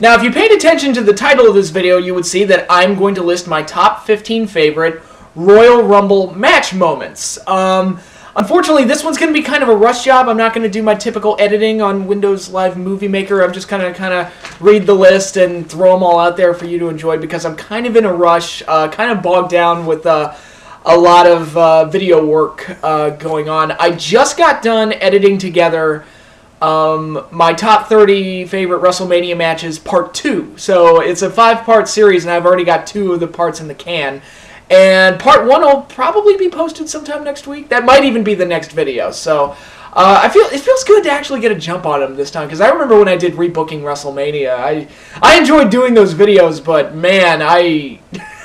Now, if you paid attention to the title of this video, you would see that I'm going to list my top 15 favorite Royal Rumble match moments. Unfortunately, this one's going to be kind of a rush job. I'm not going to do my typical editing on Windows Live Movie Maker. I'm just kind of read the list and throw them all out there for you to enjoy because I'm kind of in a rush, kind of bogged down with a lot of video work going on. I just got done editing together my top 30 favorite WrestleMania matches part 2. So it's a 5-part series, and I've already got 2 of the parts in the can. And part 1 will probably be posted sometime next week. That might even be the next video. So it feels good to actually get a jump on them this time, because I remember when I did Rebooking WrestleMania, I enjoyed doing those videos, but man, I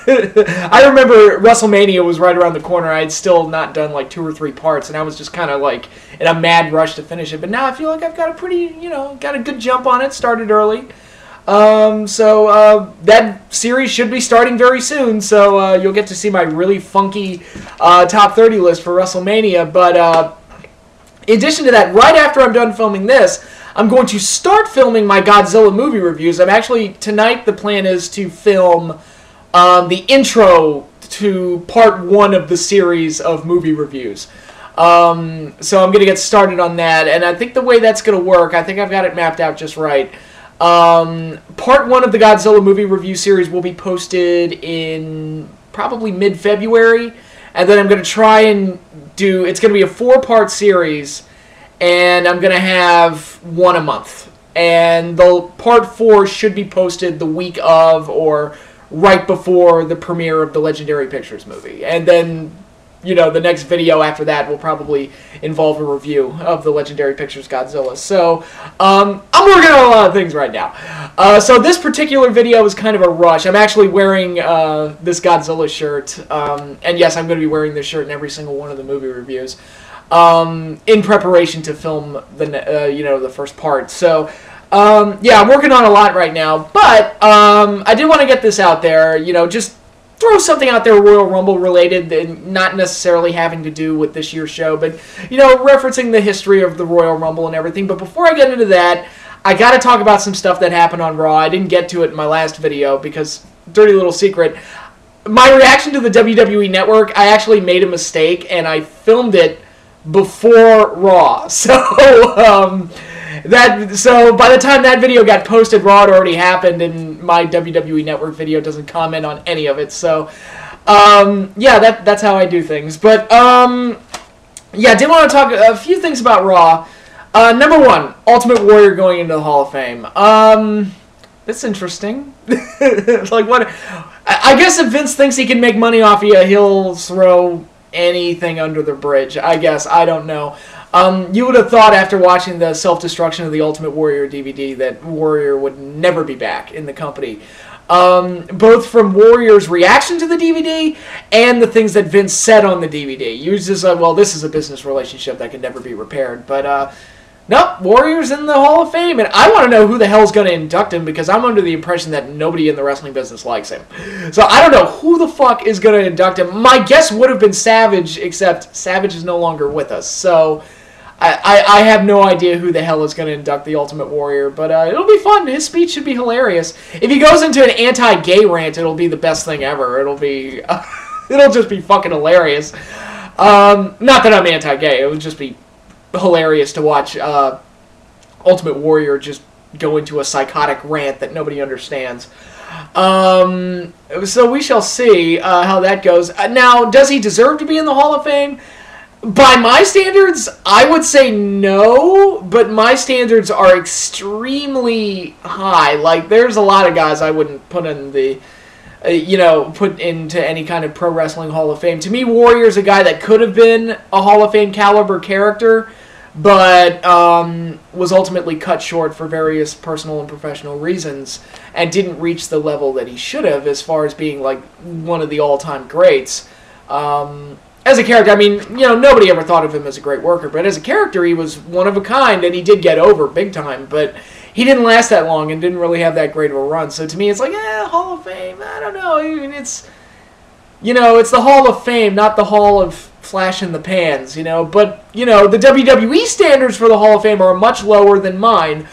remember WrestleMania was right around the corner. I had still not done like 2 or 3 parts, and I was just kind of like in a mad rush to finish it. But now I feel like I've got a pretty, got a good jump on it. Started early. That series should be starting very soon, so you'll get to see my really funky top 30 list for WrestleMania. But in addition to that, right after I'm done filming this, I'm going to start filming my Godzilla movie reviews. Tonight the plan is to film the intro to part 1 of the series of movie reviews. So I'm going to get started on that, and I think the way that's going to work, I think I've got it mapped out just right. Part 1 of the Godzilla movie review series will be posted in probably mid-February, and then I'm going to try and it's going to be a 4-part series, and I'm going to have 1 a month. And the part 4 should be posted the week of or right before the premiere of the Legendary Pictures movie. And then, the next video after that will probably involve a review of the Legendary Pictures Godzilla. So, I'm working on a lot of things right now. So this particular video is kind of a rush. I'm actually wearing this Godzilla shirt. And yes, I'm going to be wearing this shirt in every single one of the movie reviews. In preparation to film the first part. So, yeah, I'm working on a lot right now. But, I did want to get this out there, just throw something out there Royal Rumble related, and not necessarily having to do with this year's show, but, referencing the history of the Royal Rumble and everything. But before I get into that, I got to talk about some stuff that happened on Raw. I didn't get to it in my last video because, dirty little secret, my reaction to the WWE Network, I actually made a mistake, and I filmed it before Raw. So by the time that video got posted, Raw had already happened, and my WWE Network video doesn't comment on any of it. So, yeah, that's how I do things. But, yeah, I did want to talk a few things about Raw. Number 1, Ultimate Warrior going into the Hall of Fame. That's interesting. Like, what? I guess if Vince thinks he can make money off of you, he'll throw anything under the bridge, I guess. I don't know. You would have thought after watching the Self-Destruction of the Ultimate Warrior DVD that Warrior would never be back in the company. Both from Warrior's reaction to the DVD and the things that Vince said on the DVD. You just like, well, this is a business relationship that can never be repaired. But, nope, Warrior's in the Hall of Fame. And I want to know who the hell's going to induct him, because I'm under the impression that nobody in the wrestling business likes him. So I don't know who the fuck is going to induct him. My guess would have been Savage, except Savage is no longer with us. So I have no idea who the hell is going to induct the Ultimate Warrior, but it'll be fun. His speech should be hilarious. If he goes into an anti-gay rant, it'll be the best thing ever. It'll be, it'll just be fucking hilarious. Not that I'm anti-gay. It would just be hilarious to watch Ultimate Warrior just go into a psychotic rant that nobody understands. So we shall see how that goes. Now, does he deserve to be in the Hall of Fame? By my standards, I would say no, but my standards are extremely high. Like, there's a lot of guys I wouldn't put in the, put into any kind of pro wrestling Hall of Fame. To me, Warrior's a guy that could have been a Hall of Fame caliber character, but was ultimately cut short for various personal and professional reasons, and didn't reach the level that he should have as far as being, like, one of the all-time greats. As a character, I mean, nobody ever thought of him as a great worker, but as a character, he was one of a kind, and he did get over big time, but he didn't last that long and didn't really have that great of a run. So to me, it's like, Hall of Fame, I don't know. I mean, it's, it's the Hall of Fame, not the Hall of Flash in the Pans, But, the WWE standards for the Hall of Fame are much lower than mine.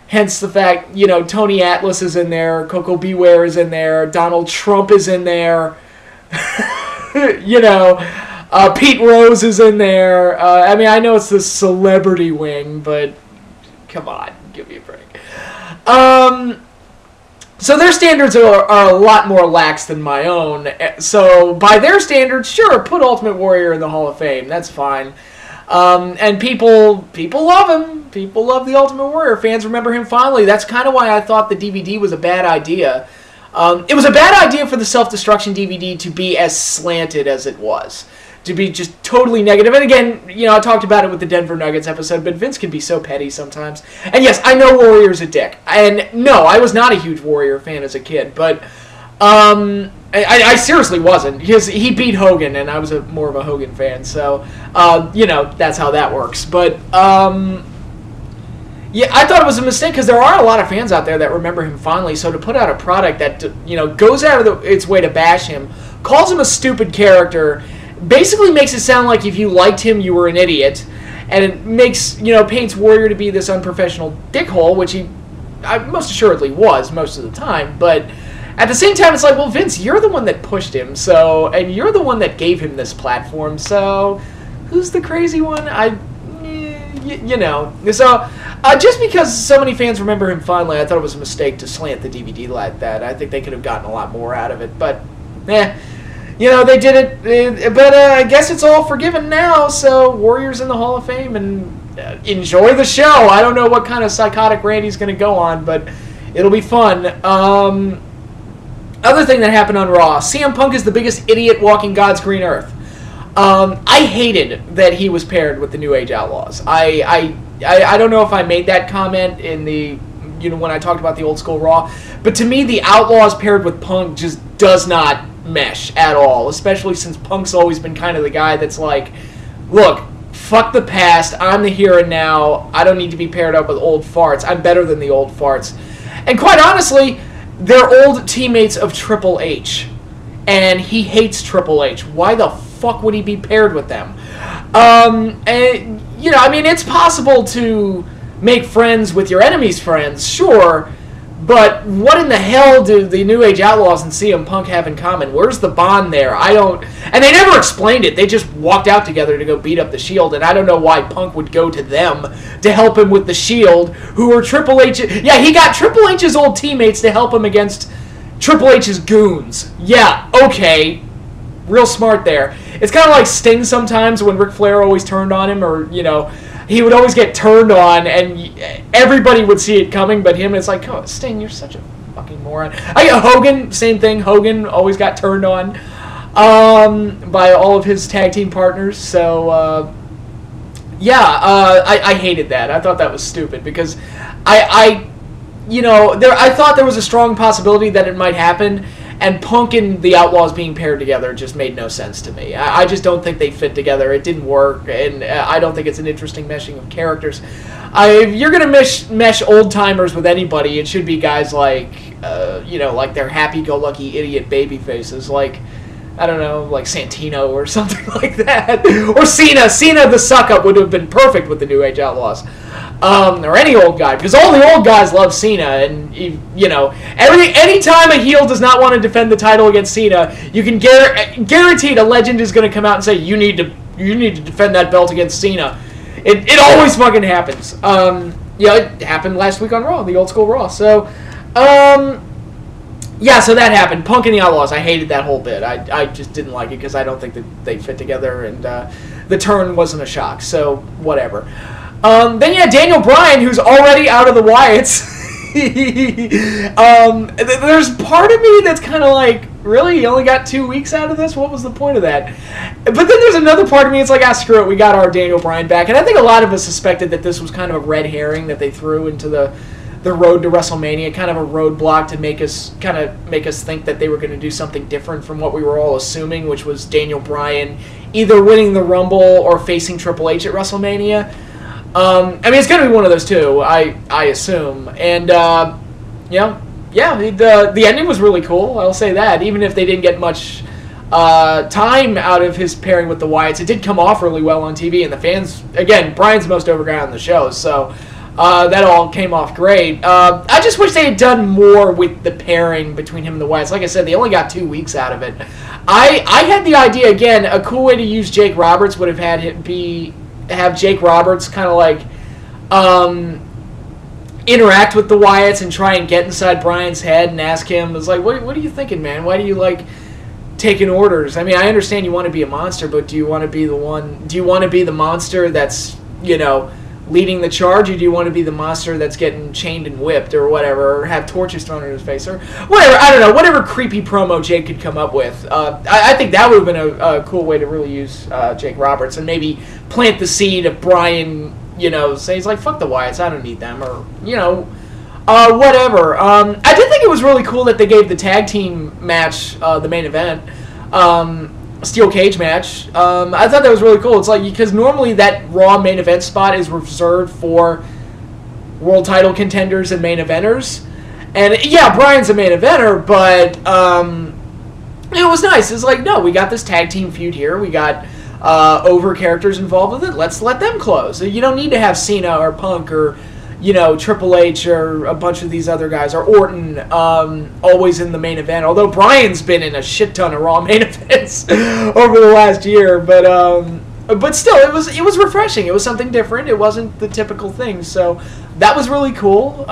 Hence the fact, you know, Tony Atlas is in there, Coco Beware is in there, Donald Trump is in there, you know, Pete Rose is in there. I mean, I know it's the celebrity wing, but come on, give me a break. So their standards are a lot more lax than my own. So by their standards, sure, put Ultimate Warrior in the Hall of Fame. That's fine. And people love him. People love the Ultimate Warrior. Fans remember him fondly. That's kind of why I thought the DVD was a bad idea. It was a bad idea for the Self-Destruction DVD to be as slanted as it was. To be just totally negative. And again, you know, I talked about it with the Denver Nuggets episode, but Vince can be so petty sometimes. And yes, I know Warrior's a dick. And no, I was not a huge Warrior fan as a kid, but I seriously wasn't, because he beat Hogan, and I was more of a Hogan fan, so, you know, that's how that works. But, yeah, I thought it was a mistake, because there are a lot of fans out there that remember him fondly, so to put out a product that, you know, goes out of its way to bash him, calls him a stupid character, basically makes it sound like if you liked him, you were an idiot, and it makes, you know, paints Warrior to be this unprofessional dickhole, which he most assuredly was most of the time, but at the same time, it's like, well, Vince, you're the one that pushed him, so, and you're the one that gave him this platform, so who's the crazy one? You know. So, just because so many fans remember him fondly, I thought it was a mistake to slant the DVD like that. I think they could have gotten a lot more out of it, but, you know, they did it, but I guess it's all forgiven now, so Warrior's in the Hall of Fame, and enjoy the show. I don't know what kind of psychotic rant he's going to go on, but it'll be fun. Other thing that happened on Raw, CM Punk is the biggest idiot walking God's green earth. I hated that he was paired with the New Age Outlaws. I don't know if I made that comment in the, you know, when I talked about the old school Raw, but to me, the Outlaws paired with Punk just does not mesh at all, especially since Punk's always been kind of the guy that's like, look, fuck the past, I'm the here and now, I don't need to be paired up with old farts, I'm better than the old farts. And quite honestly, they're old teammates of Triple H, and he hates Triple H. Why the fuck would he be paired with them? And, you know, I mean, it's possible to make friends with your enemy's friends, sure, but what in the hell do the New Age Outlaws and CM Punk have in common? Where's the bond there? I don't... And they never explained it. They just walked out together to go beat up the Shield, and I don't know why Punk would go to them to help him with the Shield, who were Triple H... Yeah, he got Triple H's old teammates to help him against Triple H's goons. Yeah, okay. Real smart there. It's kind of like Sting sometimes when Ric Flair always turned on him, or, you know... He would always get turned on, and everybody would see it coming, but him, it's like, oh, Sting, you're such a fucking moron. Hogan, same thing. Hogan always got turned on by all of his tag team partners. So, I hated that. I thought that was stupid because I thought there was a strong possibility that it might happen, and Punk and the Outlaws being paired together just made no sense to me. I just don't think they fit together. It didn't work, and I don't think it's an interesting meshing of characters. If you're going to mesh old-timers with anybody, it should be guys like, like their happy-go-lucky idiot baby faces, like, I don't know, like Santino or something like that. Or Cena. Cena the suck-up would have been perfect with the New Age Outlaws. Or any old guy, because all the old guys love Cena, and anytime a heel does not want to defend the title against Cena, you can guaranteed a legend is going to come out and say, you need to defend that belt against Cena. It always fucking happens. It happened last week on Raw, the old school Raw. So, so that happened. Punk and the Outlaws, I hated that whole bit. I just didn't like it because I don't think that they fit together, and the turn wasn't a shock. So, whatever. Then you had Daniel Bryan, who's already out of the Wyatts. There's part of me that's kind of like, really? You only got 2 weeks out of this? What was the point of that? But then there's another part of me, it's like, screw it, we got our Daniel Bryan back. And I think a lot of us suspected that this was kind of a red herring that they threw into the road to WrestleMania, kind of a roadblock to make us think that they were going to do something different from what we were all assuming, which was Daniel Bryan either winning the Rumble or facing Triple H at WrestleMania. It's going to be one of those two, I assume. And, the ending was really cool, I'll say that. Even if they didn't get much time out of his pairing with the Wyatts, it did come off really well on TV, and the fans, again, Bryan's the most over guy on the show, so That all came off great. I just wish they had done more with the pairing between him and the Wyatts. Like I said, they only got 2 weeks out of it. I had the idea, again, a cool way to use Jake Roberts would have had him have Jake Roberts kind of like interact with the Wyatts and try and get inside Bryan's head and ask him, it's like, what are you thinking, man? Why do you like taking orders? I mean, I understand you want to be a monster, but do you want to be the monster that's, you know, leading the charge, or do you want to be the monster that's getting chained and whipped or whatever, or have torches thrown in his face or whatever? I don't know, whatever creepy promo Jake could come up with. I think that would have been a cool way to really use Jake Roberts and maybe plant the seed of Bryan, you know, say he's like, fuck the Wyatts, I don't need them, or, you know, whatever. I did think it was really cool that they gave the tag team match the main event. Steel cage match. I thought that was really cool. It's like, because normally that Raw main event spot is reserved for world title contenders and main eventers. And yeah, Bryan's a main eventer, but it was nice. It's like, no, we got this tag team feud here. We got over characters involved with it. Let's let them close. You don't need to have Cena or Punk or, you know, Triple H or a bunch of these other guys, or Orton always in the main event. Although Bryan's been in a shit ton of Raw main events over the last year, but still, it was refreshing. It was something different. It wasn't the typical thing, so that was really cool.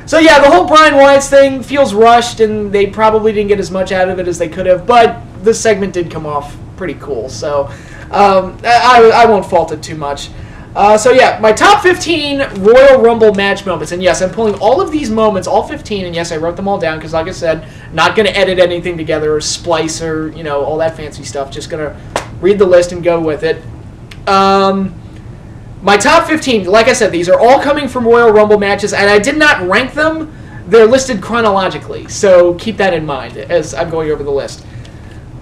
So yeah, the whole Bryan Wyatts thing feels rushed, and they probably didn't get as much out of it as they could have. But the segment did come off pretty cool, so I won't fault it too much. So yeah, my top 15 Royal Rumble match moments. And yes, I'm pulling all of these moments, all 15, and yes, I wrote them all down because, like I said, not going to edit anything together or splice or, you know, all that fancy stuff. Just going to read the list and go with it. My top 15, like I said, these are all coming from Royal Rumble matches, and I did not rank them. They're listed chronologically, so keep that in mind as I'm going over the list.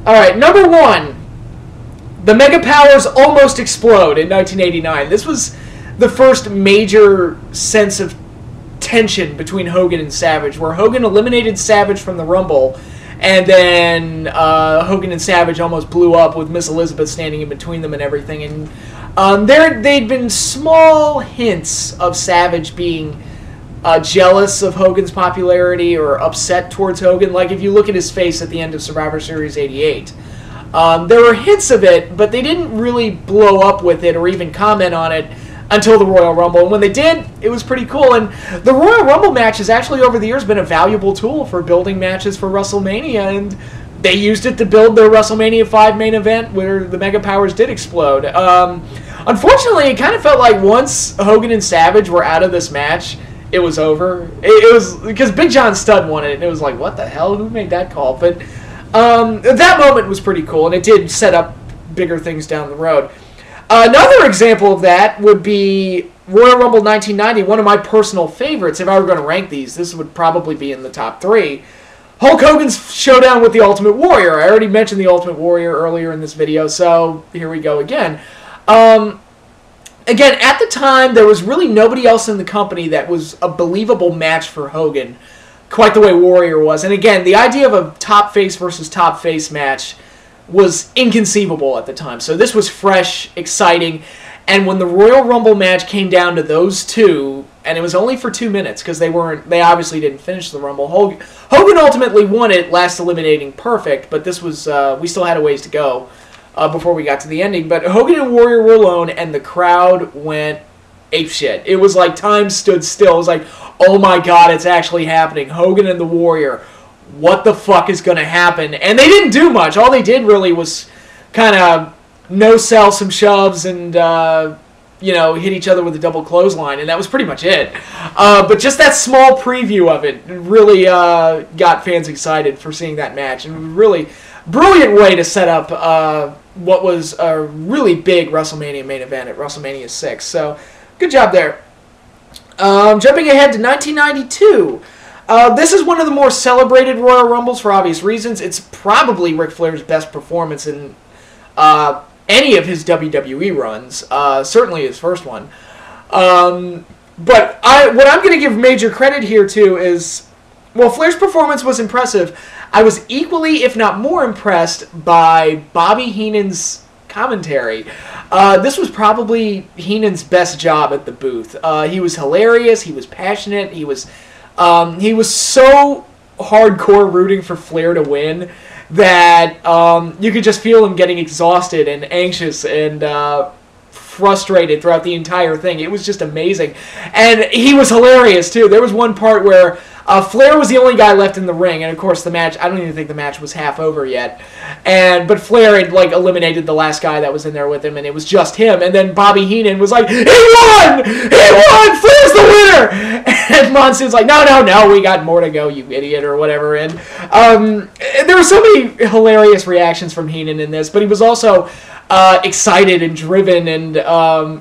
All right, number 1. The Mega Powers almost explode in 1989. This was the first major sense of tension between Hogan and Savage, where Hogan eliminated Savage from the Rumble, and then Hogan and Savage almost blew up with Miss Elizabeth standing in between them and everything. And they'd been small hints of Savage being jealous of Hogan's popularity or upset towards Hogan. Like if you look at his face at the end of Survivor Series 88. There were hints of it, but they didn't really blow up with it or even comment on it until the Royal Rumble. And when they did, it was pretty cool. And the Royal Rumble match has actually, over the years, been a valuable tool for building matches for WrestleMania. And they used it to build their WrestleMania 5 main event where the Mega Powers did explode. Unfortunately, it kind of felt like once Hogan and Savage were out of this match, it was over. It was because Big John Studd won it, and it was like, what the hell? Who made that call? But that moment was pretty cool, and it did set up bigger things down the road. Another example of that would be Royal Rumble 1990, one of my personal favorites. If I were going to rank these, this would probably be in the top 3. Hulk Hogan's showdown with the Ultimate Warrior. I already mentioned the Ultimate Warrior earlier in this video, so here we go again. Again, at the time, there was really nobody else in the company that was a believable match for Hogan, quite the way Warrior was. And again, the idea of a top face versus top face match was inconceivable at the time. So this was fresh, exciting, and when the Royal Rumble match came down to those two, and it was only for 2 minutes because they obviously didn't finish the Rumble. Hogan ultimately won it, last eliminating Perfect, but this was we still had a ways to go before we got to the ending. But Hogan and Warrior were alone, and the crowd went apeshit. It was like time stood still. It was like, oh my God, it's actually happening. Hogan and the Warrior. What the fuck is going to happen? And they didn't do much. All they did really was kind of no-sell some shoves and, hit each other with a double clothesline, and that was pretty much it. But just that small preview of it really got fans excited for seeing that match, and really brilliant way to set up what was a really big WrestleMania main event at WrestleMania 6. So, good job there. Jumping ahead to 1992. This is one of the more celebrated Royal Rumbles for obvious reasons. It's probably Ric Flair's best performance in any of his WWE runs. Certainly his first one. But what I'm going to give major credit here to is, well, Flair's performance was impressive. I was equally, if not more, impressed by Bobby Heenan's commentary. This was probably Heenan's best job at the booth. He was hilarious. He was passionate. He was so hardcore rooting for Flair to win that you could just feel him getting exhausted and anxious and frustrated throughout the entire thing. It was just amazing. And he was hilarious, too. There was one part where Flair was the only guy left in the ring, and of course the match, I don't even think the match was half over yet. But Flair had like eliminated the last guy that was in there with him, and it was just him. And then Bobby Heenan was like, "He won! He won! Flair's the winner!" And Monsoon's like, "No, we got more to go, you idiot," or whatever. And there were so many hilarious reactions from Heenan in this, but he was also excited and driven and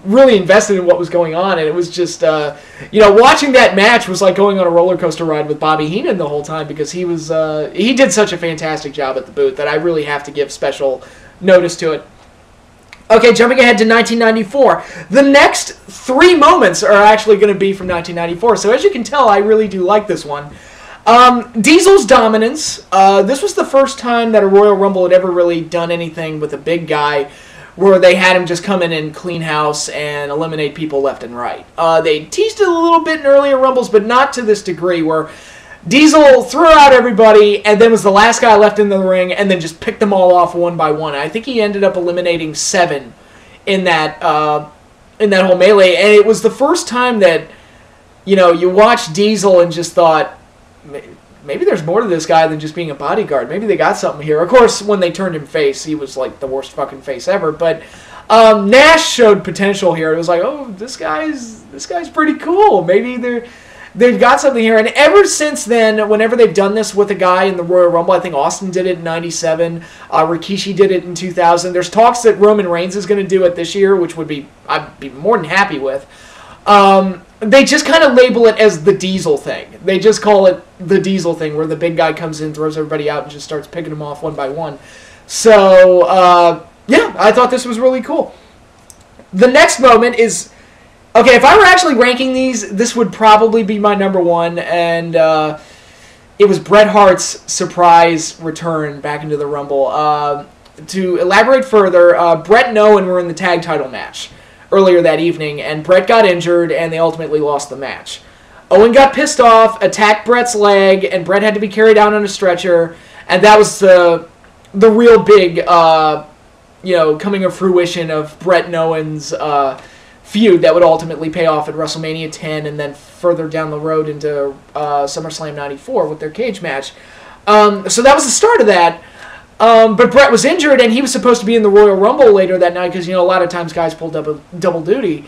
really invested in what was going on. And it was just, watching that match was like going on a roller coaster ride with Bobby Heenan the whole time, because he did such a fantastic job at the booth that I really have to give special notice to it. Okay, jumping ahead to 1994. The next 3 moments are actually going to be from 1994. So as you can tell, I really do like this one. Diesel's dominance. This was the first time that a Royal Rumble had ever really done anything with a big guy where they had him just come in and clean house and eliminate people left and right. They teased it a little bit in earlier Rumbles, but not to this degree, where Diesel threw out everybody and then was the last guy left in the ring and then just picked them all off one by one. I think he ended up eliminating 7 in that whole melee, and it was the first time that, you watched Diesel and just thought, maybe there's more to this guy than just being a bodyguard. Maybe they got something here. Of course, when they turned him face, he was like the worst fucking face ever. But Nash showed potential here. It was like, oh, this guy's pretty cool. Maybe they've got something here. And ever since then, whenever they've done this with a guy in the Royal Rumble, I think Austin did it in '97. Rikishi did it in 2000. There's talks that Roman Reigns is going to do it this year, which I'd be more than happy with. They just kind of label it as the Diesel thing. They just call it the Diesel thing, where the big guy comes in, throws everybody out, and just starts picking them off one by one. So, I thought this was really cool. The next moment is, okay, if I were actually ranking these, this would probably be my number 1, and it was Bret Hart's surprise return back into the Rumble. To elaborate further, Bret and Owen were in the tag title match earlier that evening, and Bret got injured, and they ultimately lost the match. Owen got pissed off, attacked Bret's leg, and Bret had to be carried out on a stretcher, and that was the real big, coming of fruition of Bret and Owen's feud that would ultimately pay off at WrestleMania 10, and then further down the road into SummerSlam 94 with their cage match. So that was the start of that. But Bret was injured, and he was supposed to be in the Royal Rumble later that night, because, a lot of times guys pulled double duty.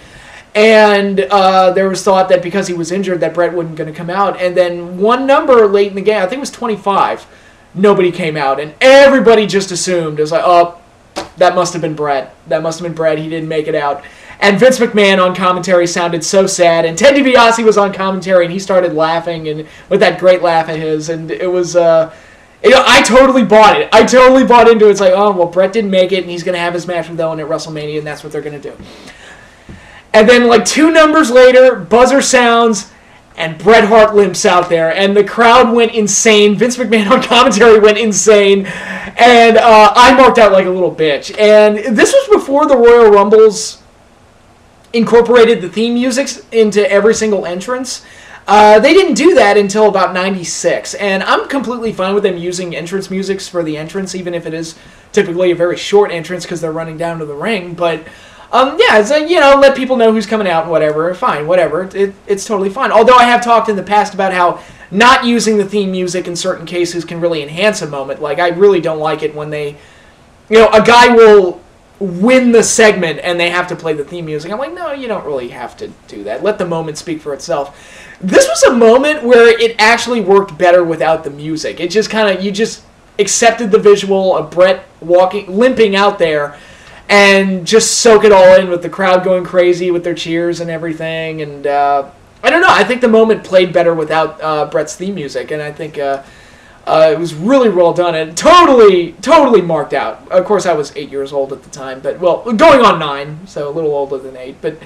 And there was thought that because he was injured that Bret wasn't going to come out. And then one number late in the game, I think it was 25, nobody came out. And everybody just assumed, it was like, oh, that must have been Bret. That must have been Bret. He didn't make it out. And Vince McMahon on commentary sounded so sad. And Ted DiBiase was on commentary, and he started laughing and with that great laugh of his. And it was... I totally bought it. I totally bought into it. It's like, oh, well, Bret didn't make it, and he's going to have his match with Owen at WrestleMania, and that's what they're going to do. And then, like, 2 numbers later, buzzer sounds, and Bret Hart limps out there, and the crowd went insane. Vince McMahon on commentary went insane, and I marked out like a little bitch. And this was before the Royal Rumbles incorporated the theme music into every single entrance. They didn't do that until about 96, and I'm completely fine with them using entrance musics for the entrance, even if it is typically a very short entrance because they're running down to the ring. But, it's like, let people know who's coming out and whatever. Fine, whatever. It's totally fine. Although I have talked in the past about how not using the theme music in certain cases can really enhance a moment. Like, I really don't like it when they, a guy will win the segment and they have to play the theme music. I'm like, no, you don't really have to do that. Let the moment speak for itself. This was a moment where it actually worked better without the music. It just kind of, you just accepted the visual of Bret limping out there, and just soak it all in with the crowd going crazy with their cheers and everything. And I don't know, I think the moment played better without Bret's theme music, and I think it was really well done and totally marked out. Of course, I was 8 years old at the time, but, well, going on 9, so a little older than 8, but...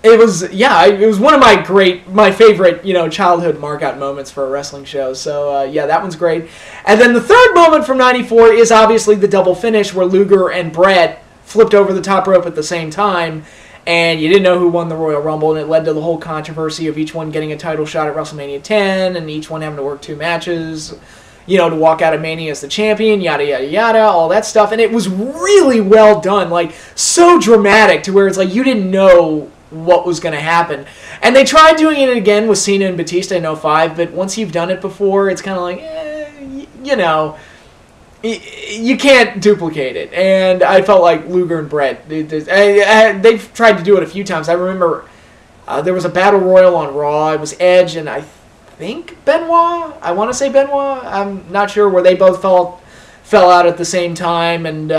it was, yeah, it was one of my favorite, childhood markout moments for a wrestling show. So, yeah, that one's great. And then the third moment from 94 is obviously the double finish where Luger and Brett flipped over the top rope at the same time, and you didn't know who won the Royal Rumble, and it led to the whole controversy of each one getting a title shot at WrestleMania 10, and each one having to work 2 matches, to walk out of Mania as the champion, yada, yada, yada, all that stuff. And it was really well done, like, so dramatic to where it's like you didn't know what was going to happen. And they tried doing it again with Cena and Batista in 05, but once you've done it before, it's kind of like, you can't duplicate it. And I felt like Luger and Brett, they've tried to do it a few times. I remember there was a Battle Royal on Raw. It was Edge and I think Benoit. I want to say Benoit. I'm not sure, where they both fell out at the same time, and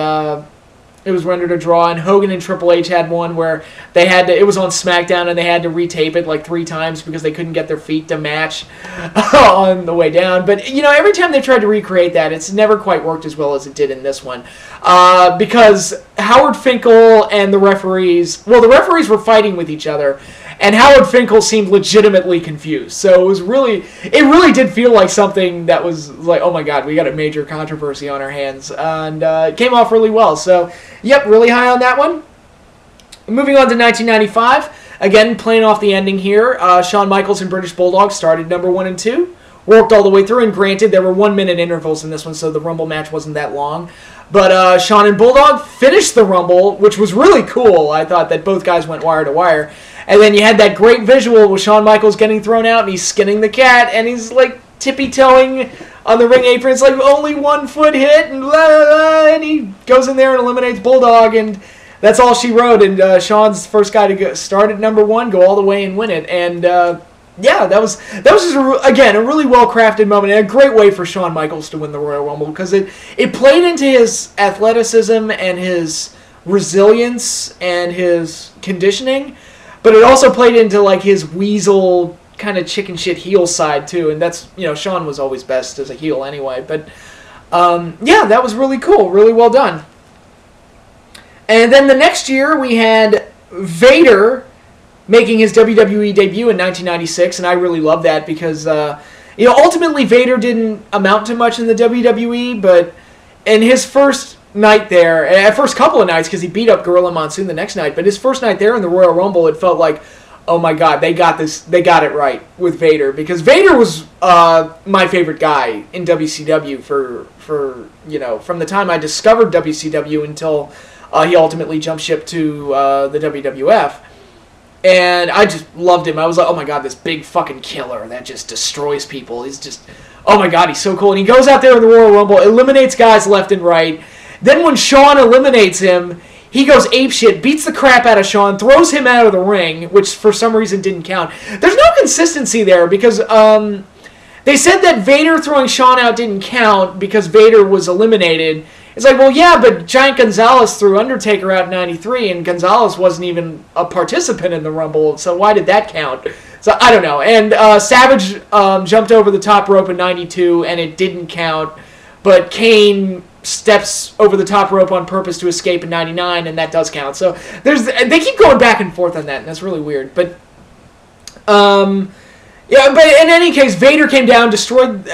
it was rendered a draw. And Hogan and Triple H had one where they had to, it was on SmackDown, and they had to retape it like 3 times because they couldn't get their feet to match on the way down. But, every time they tried to recreate that, it's never quite worked as well as it did in this one. Because Howard Finkel and the referees were fighting with each other, and Howard Finkel seemed legitimately confused. So it really did feel like something that was like, oh my god, we got a major controversy on our hands. And it came off really well. So, yep, really high on that one. Moving on to 1995. Again, playing off the ending here. Shawn Michaels and British Bulldog started number 1 and 2. Worked all the way through, and granted, there were 1-minute intervals in this one, so the Rumble match wasn't that long. But Shawn and Bulldog finished the Rumble, which was really cool. I thought that both guys went wire to wire. And then you had that great visual with Shawn Michaels getting thrown out, and he's skinning the cat, and he's like tippy-toeing on the ring apron. It's like only 1 foot hit, and blah, blah, blah, and he goes in there and eliminates Bulldog, and that's all she wrote. And Shawn's the first guy to start at number 1, go all the way and win it. And yeah, that was just again a really well crafted moment, and a great way for Shawn Michaels to win the Royal Rumble, because it played into his athleticism and his resilience and his conditioning. But it also played into like his weasel kind of chicken shit heel side too, and that's, Shawn was always best as a heel anyway. But yeah, that was really cool, really well done. And then the next year we had Vader making his WWE debut in 1996, and I really love that because ultimately Vader didn't amount to much in the WWE, but in his first night there, first couple of nights, because he beat up Gorilla Monsoon the next night, but his first night there in the Royal Rumble, it felt like, oh my god, they got this, they got it right with Vader, because Vader was my favorite guy in WCW for from the time I discovered WCW until he ultimately jumped ship to the WWF. And I just loved him. I was like, oh my god, this big fucking killer that just destroys people. He's just, oh my god, he's so cool. And he goes out there in the Royal Rumble, eliminates guys left and right. Then when Shawn eliminates him, he goes apeshit, beats the crap out of Shawn, throws him out of the ring, which for some reason didn't count. There's no consistency there, because they said that Vader throwing Shawn out didn't count because Vader was eliminated. It's like, well, yeah, but Giant Gonzalez threw Undertaker out in 93, and Gonzalez wasn't even a participant in the Rumble, so why did that count? So, I don't know. And Savage jumped over the top rope in 92, and it didn't count, but Kane steps over the top rope on purpose to escape in 99, and that does count. So they keep going back and forth on that, and that's really weird. But yeah, but in any case, Vader came down, destroyed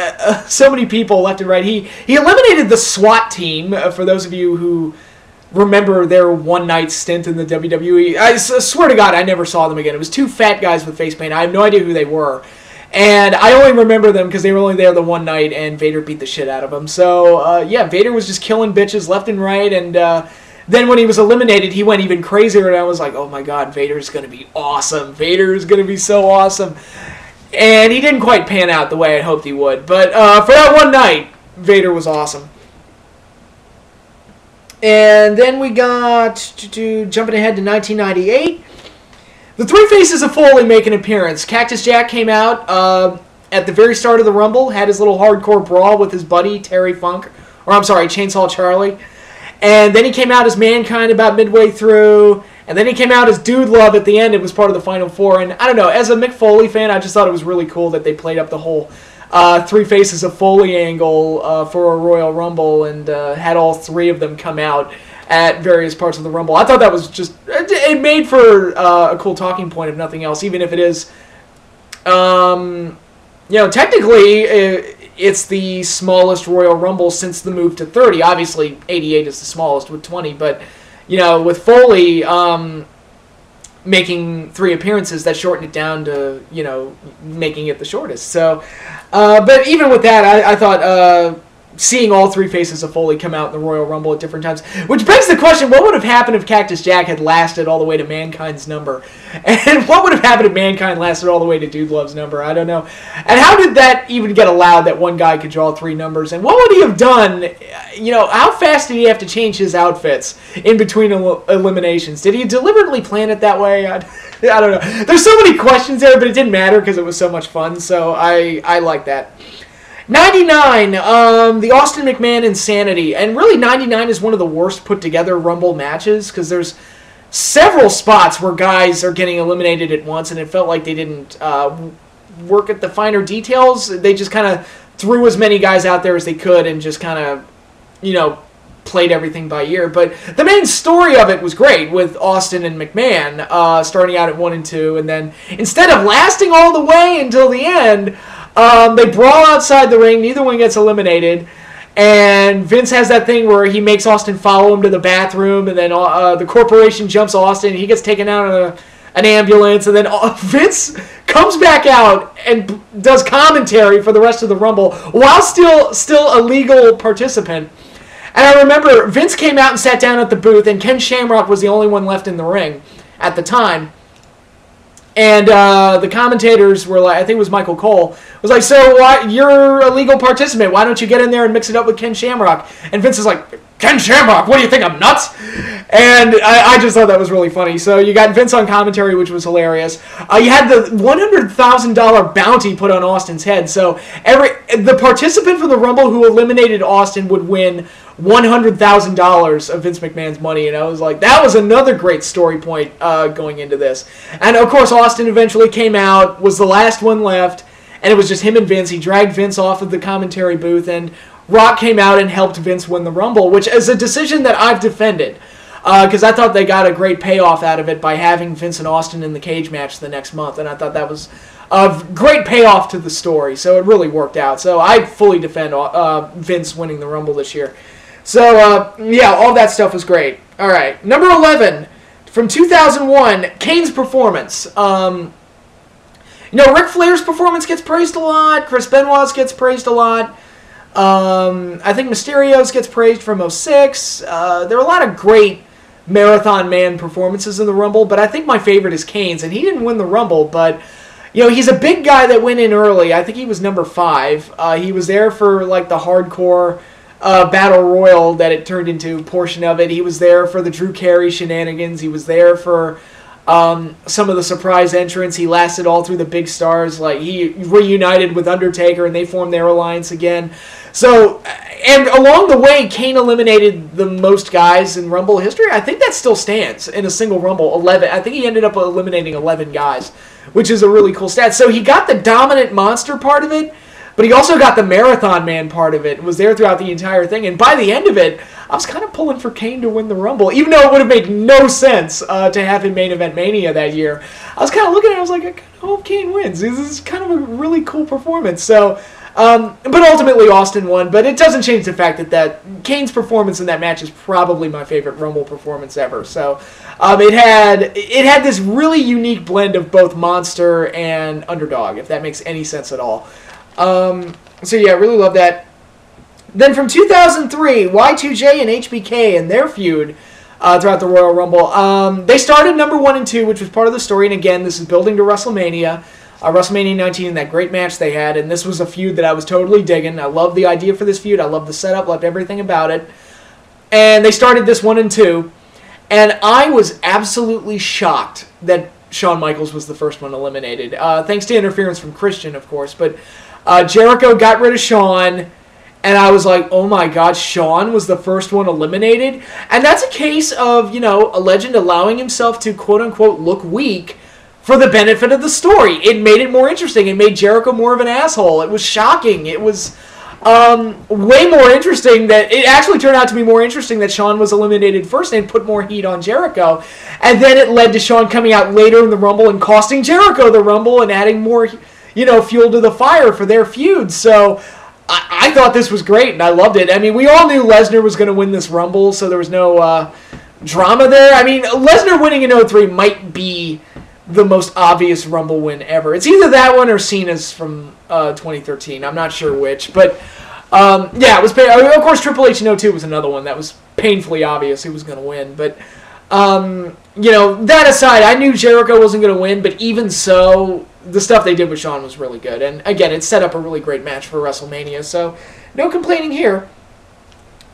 so many people left and right. He eliminated the SWAT team, for those of you who remember their one-night stint in the WWE. I swear to God, I never saw them again. It was 2 fat guys with face paint. I have no idea who they were. And I only remember them because they were only there the one night, and Vader beat the shit out of them. So, yeah, Vader was just killing bitches left and right, and then when he was eliminated, he went even crazier, and I was like, oh my god, Vader's going to be awesome. Vader is going to be so awesome. And he didn't quite pan out the way I hoped he would. But for that one night, Vader was awesome. And then we got, jumping ahead to 1998, the Three Faces of Foley make an appearance. Cactus Jack came out at the very start of the Rumble, had his little hardcore brawl with his buddy, Terry Funk, or I'm sorry, Chainsaw Charlie. And then he came out as Mankind about midway through, and then he came out as Dude Love at the end. It was part of the Final Four, and I don't know, as a Mick Foley fan, I just thought it was really cool that they played up the whole Three Faces of Foley angle for a Royal Rumble, and had all 3 of them come out at various parts of the Rumble. I thought that was just, it made for a cool talking point if nothing else, even if it is, technically it's the smallest Royal Rumble since the move to 30. Obviously 88 is the smallest with 20, but with Foley making 3 appearances, that shortened it down to, making it the shortest. So, but even with that, I thought seeing all 3 faces of Foley come out in the Royal Rumble at different times, which begs the question, what would have happened if Cactus Jack had lasted all the way to Mankind's number? And what would have happened if Mankind lasted all the way to Dude Love's number? I don't know. And how did that even get allowed, that one guy could draw 3 numbers? And what would he have done? How fast did he have to change his outfits in between eliminations? Did he deliberately plan it that way? I don't know. There's so many questions there, but it didn't matter because it was so much fun, so I like that. 99, the Austin McMahon Insanity. And really, 99 is one of the worst put-together Rumble matches because there's several spots where guys are getting eliminated at once, and it felt like they didn't work at the finer details. They just kind of threw as many guys out there as they could and just kind of, played everything by ear. But the main story of it was great with Austin and McMahon starting out at 1 and 2, and then instead of lasting all the way until the end, they brawl outside the ring. Neither one gets eliminated. And Vince has that thing where he makes Austin follow him to the bathroom. And then the corporation jumps Austin. And he gets taken out in an ambulance. And then Vince comes back out and does commentary for the rest of the Rumble while still a legal participant. And I remember Vince came out and sat down at the booth. And Ken Shamrock was the only one left in the ring at the time. And the commentators were like, I think it was Michael Cole, was like, so you're a legal participant. Why don't you get in there and mix it up with Ken Shamrock? And Vince is like, Ken Shamrock, what do you think, I'm nuts? And I just thought that was really funny. So you got Vince on commentary, which was hilarious. You had the $100,000 bounty put on Austin's head. So the participant for the Rumble who eliminated Austin would win $100,000 of Vince McMahon's money, and I was like, that was another great story point going into this. And of course, Austin eventually came out, was the last one left, and it was just him and Vince. He dragged Vince off of the commentary booth, and Rock came out and helped Vince win the Rumble, which is a decision that I've defended, because I thought they got a great payoff out of it by having Vince and Austin in the cage match the next month, and I thought that was a great payoff to the story, so it really worked out. So I fully defend Vince winning the Rumble this year. So, all that stuff was great. All right, number 11, from 2001, Kane's performance. Ric Flair's performance gets praised a lot. Chris Benoit's gets praised a lot. I think Mysterio's gets praised from 06. There are a lot of great Marathon Man performances in the Rumble, but I think my favorite is Kane's, and he didn't win the Rumble, but he's a big guy that went in early. I think he was number 5. He was there for like the hardcore Battle Royal that it turned into, portion of it. He was there for the Drew Carey shenanigans. He was there for some of the surprise entrants. He lasted all through the big stars. Like, he reunited with Undertaker, and they formed their alliance again. So, and along the way, Kane eliminated the most guys in Rumble history. I think that still stands in a single Rumble. 11. I think he ended up eliminating 11 guys, which is a really cool stat. So he got the dominant monster part of it, but he also got the Marathon Man part of it. Was there throughout the entire thing. And by the end of it, I was kind of pulling for Kane to win the Rumble, even though it would have made no sense to have him main event Mania that year. I was kind of looking at it, I was like, I kind of hope Kane wins. This is kind of a really cool performance. So, but ultimately Austin won. But it doesn't change the fact that Kane's performance in that match is probably my favorite Rumble performance ever. So, it had this really unique blend of both monster and underdog, if that makes any sense at all. So yeah, really love that. Then from 2003, Y2J and HBK and their feud throughout the Royal Rumble. They started number 1 and 2, which was part of the story. And again, this is building to WrestleMania. WrestleMania 19, that great match they had. And this was a feud that I was totally digging. I loved the idea for this feud. I loved the setup, loved everything about it. And they started this 1 and 2. And I was absolutely shocked that Shawn Michaels was the first one eliminated. Thanks to interference from Christian, of course. But Jericho got rid of Shawn, and I was like, oh my god, Shawn was the first one eliminated? And that's a case of, a legend allowing himself to, quote-unquote, look weak for the benefit of the story. It made it more interesting. It made Jericho more of an asshole. It was shocking. It was way more interesting that it actually turned out to be more interesting that Shawn was eliminated first and put more heat on Jericho. And then it led to Shawn coming out later in the Rumble and costing Jericho the Rumble and adding more, fuel to the fire for their feud. So I thought this was great and I loved it. I mean, we all knew Lesnar was going to win this Rumble, so there was no drama there. I mean, Lesnar winning in 03 might be the most obvious Rumble win ever. It's either that one or Cena's from 2013. I'm not sure which, but it was. Of course, Triple H in 02 was another one that was painfully obvious who was going to win. But that aside, I knew Jericho wasn't going to win, but even so, the stuff they did with Shawn was really good. And again, it set up a really great match for WrestleMania, so no complaining here.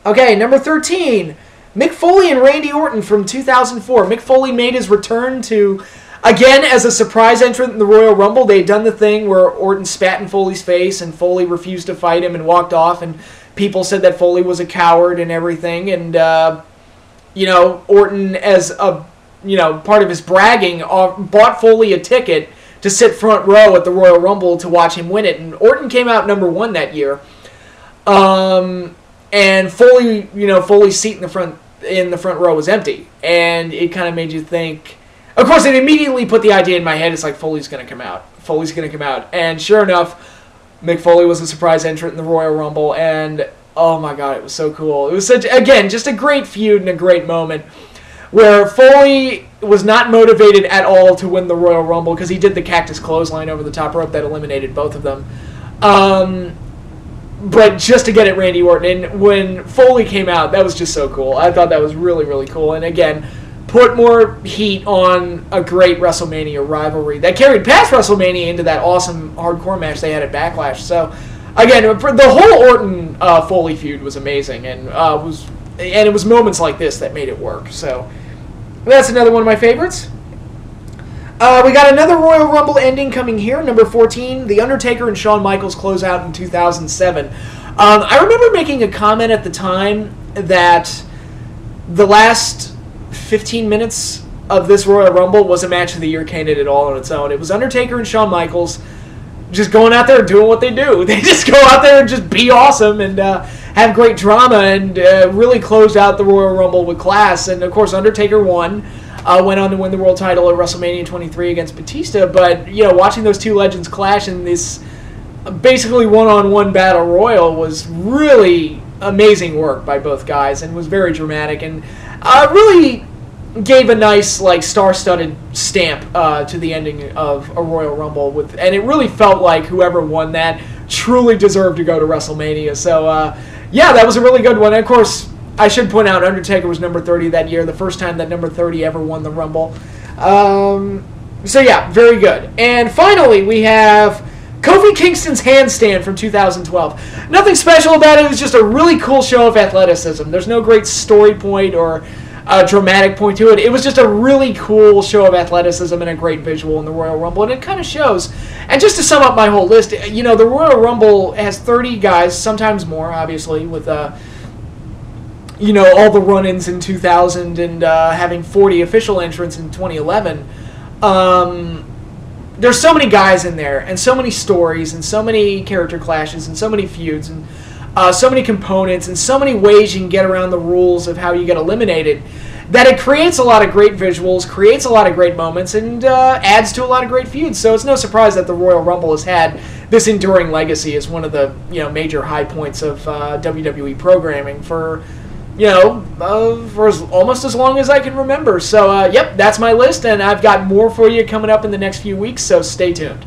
Okay, number 13, Mick Foley and Randy Orton from 2004. Mick Foley made his return to, again, as a surprise entrant in the Royal Rumble. They had done the thing where Orton spat in Foley's face and Foley refused to fight him and walked off, and people said that Foley was a coward and everything. And, Orton, as a, part of his bragging, bought Foley a ticket to sit front row at the Royal Rumble to watch him win it. And Orton came out number 1 that year. And Foley, Foley's seat in the front row was empty. And it kind of made you think. Of course, it immediately put the idea in my head. It's like, Foley's going to come out. Foley's going to come out. And sure enough, Mick Foley was a surprise entrant in the Royal Rumble. And, oh my God, it was so cool. It was just a great feud and a great moment where Foley was not motivated at all to win the Royal Rumble because he did the cactus clothesline over the top rope that eliminated both of them. But just to get at Randy Orton. And when Foley came out, that was just so cool. I thought that was really, really cool. And again, put more heat on a great WrestleMania rivalry that carried past WrestleMania into that awesome hardcore match they had at Backlash. So, again, the whole Orton Foley feud was amazing, and it was moments like this that made it work. So, that's another one of my favorites. We got another Royal Rumble ending coming here, number 14, The Undertaker and Shawn Michaels close out in 2007. I remember making a comment at the time that the last 15 minutes of this Royal Rumble was a match of the year candidate all on its own. It was Undertaker and Shawn Michaels just going out there and doing what they do. They just go out there and just be awesome and have great drama and really close out the Royal Rumble with class. And, of course, Undertaker won. Went on to win the world title at WrestleMania 23 against Batista. But, watching those two legends clash in this basically one-on-one battle royal was really amazing work by both guys and was very dramatic and really gave a nice, star-studded stamp to the ending of a Royal Rumble. And it really felt like whoever won that truly deserved to go to WrestleMania. So, that was a really good one. And, of course, I should point out Undertaker was number 30 that year, the first time that number 30 ever won the Rumble. Very good. And finally, we have Kofi Kingston's handstand from 2012. Nothing special about it. It was just a really cool show of athleticism. There's no great story point or a dramatic point to it. It was just a really cool show of athleticism and a great visual in the Royal Rumble, and it kind of shows. And just to sum up my whole list, the Royal Rumble has 30 guys, sometimes more, obviously, with all the run-ins in 2000 and having 40 official entrants in 2011. There's so many guys in there, and so many stories, and so many character clashes, and so many feuds, and so many components, and so many ways you can get around the rules of how you get eliminated, that it creates a lot of great visuals, creates a lot of great moments, and adds to a lot of great feuds. So it's no surprise that the Royal Rumble has had this enduring legacy as one of the major high points of WWE programming for almost as long as I can remember. So, that's my list, and I've got more for you coming up in the next few weeks, so stay tuned.